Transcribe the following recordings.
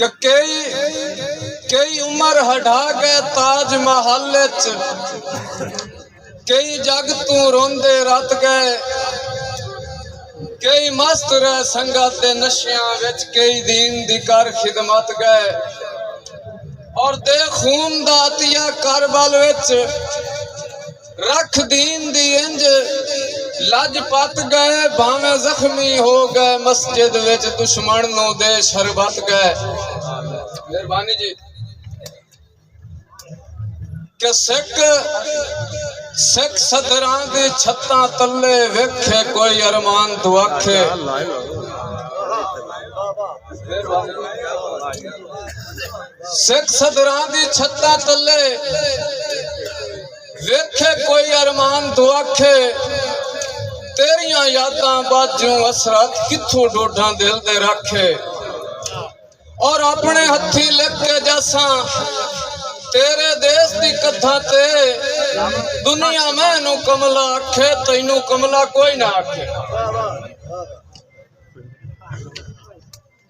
कि कई उम्र हटा गए ताज महल कई जग तू रोंदे रत गए कई मस्त रह संगत दे नशियां विच कई दीन दी कर खिदमत गए और दे खून दा अतिया करबल विच रख दीन दी इंज लजपत गए भावे जख्मी हो गए मस्जिद विच दुश्मन नो दे शरबत गए। मेहरबानी जी कि सिख सदरां दी छत्तां तले वेखे कोई अरमान तू आखे सिख सदरां दी छत्तां तले वेखे कोई अरमान तू आखे तेरियां यादां बाजू असरत किथों डोडा दिल दे रखे और अपने हथी लिख के जैसा तेरे देश दी कथा ते दुनिया मैनू कमला आखे तैनू कमला कोई ना आखे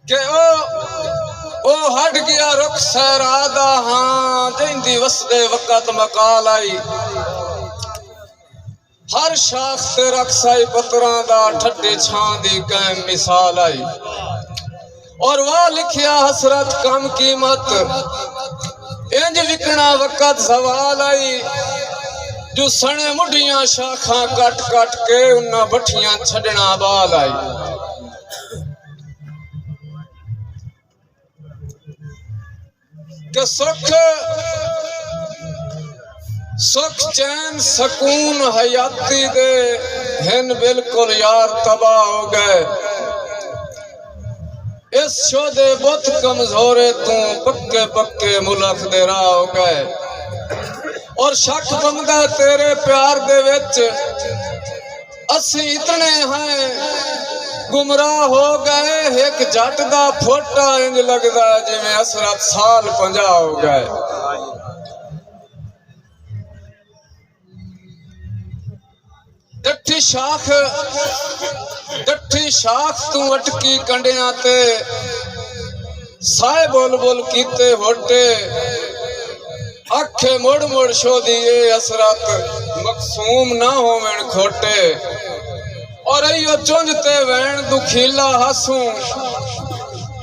के ओ हट गया रुख सहरा दा हां जिंदी वसदे वक़्त मकाल आई हर शाख ते रखसाई पत्तरां दा ठड्डे छां दी कायम मिसाल आई और वाह लिखिया हसरत कम कीमत इंज विकना वक़्त सवाल आई जो सने मुढ़ियां शाखां कट कट के उन्ना बठियां छड़ना बाल आई के सुख चैन सकून हयाती दे हिन बिल्कुल यार तबाह हो गए इस शोदे बुत कमजोरे तू पक्के पक्के मुल्क दे राह हो गए और शक बंदा तेरे प्यार दे विच असी इतने हैं गुमराह हो गए एक जट दा फोटा इंज लगदा जिवें असरत साल 50 हो गए। डठी शाख तू अटकी कंडियां ते साए बोल बोल कीते होटे अखे मुड़ मुड़ शोदिए असरत मकसूम ना होवें खोटे और अयो चुंझते वैन दुखीला हंसू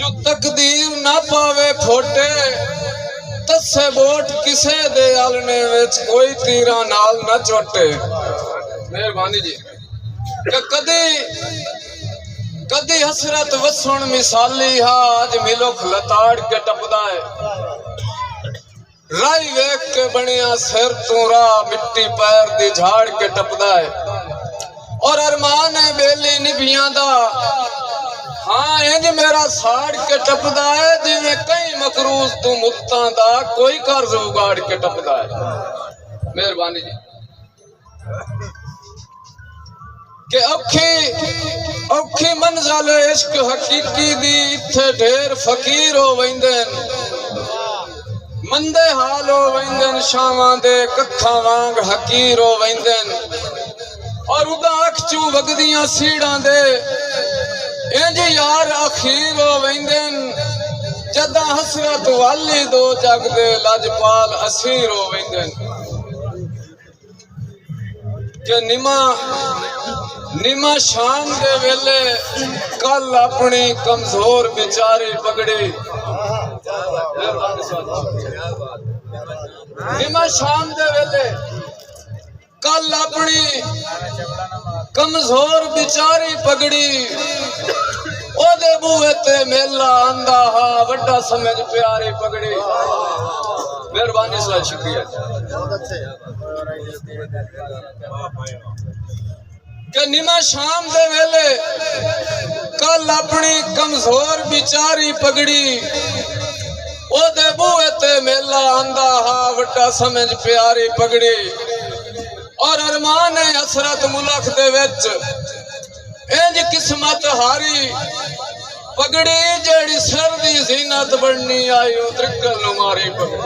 जो तकदीर ना पावे फोटे तसे बोट किसे दे आलने विच कोई तीरा नाल ना चोटे। मेहरबानी जी कदी हसरत वसुण मिसाली हा अज मिलोख लताड़ के टपदा है राई वेख के बनिया सिर तू राह मिट्टी पैर दी झाड़ के टपदा है और अरमान है बेली निभियां दा हाँ इंज मेरा साड़ के टपदा है जिवें कई मकरूज तू मुक्तां दा कोई कर्ज उगाड़ के टपदा है। मेहरबानी जी के औखी मंज़िल इश्क हकीकी दी इत्थे ढेर फकीर हो वेंदन मंदे हाल हो वेंदन शावां दे कखां वांग हकीर हो वेंदन और उदा अख चू वगदियां सीड़ां दे इंज यार अखीर हो वेंदन जदा हसरत वाली दो जग दे लजपाल असीर हो वेंदन के निमा शाम दे वेले कल अपनी कमजोर बेचारी पगड़ी निमा शाम दे वेले कल अपनी कमजोर बेचारी पगड़ी ओदे बूहे ते मेला आंदा हा वड्डा समझ प्यारी पगड़ी। मेहरबानी सा शुक्रिया कि निमा शाम दे वेले कल अपनी कमजोर बिचारी पगड़ी ओदे बूहे ते मेला आंदा हा वड्डा समझ प्यारी पगड़ी और अरमान है हसरत मुल्क दे विच इंज किस्मत हारी पगड़ी जेड़ी सिर दी जीनत बननी आई त्रिकल नु मारी पगड़ी।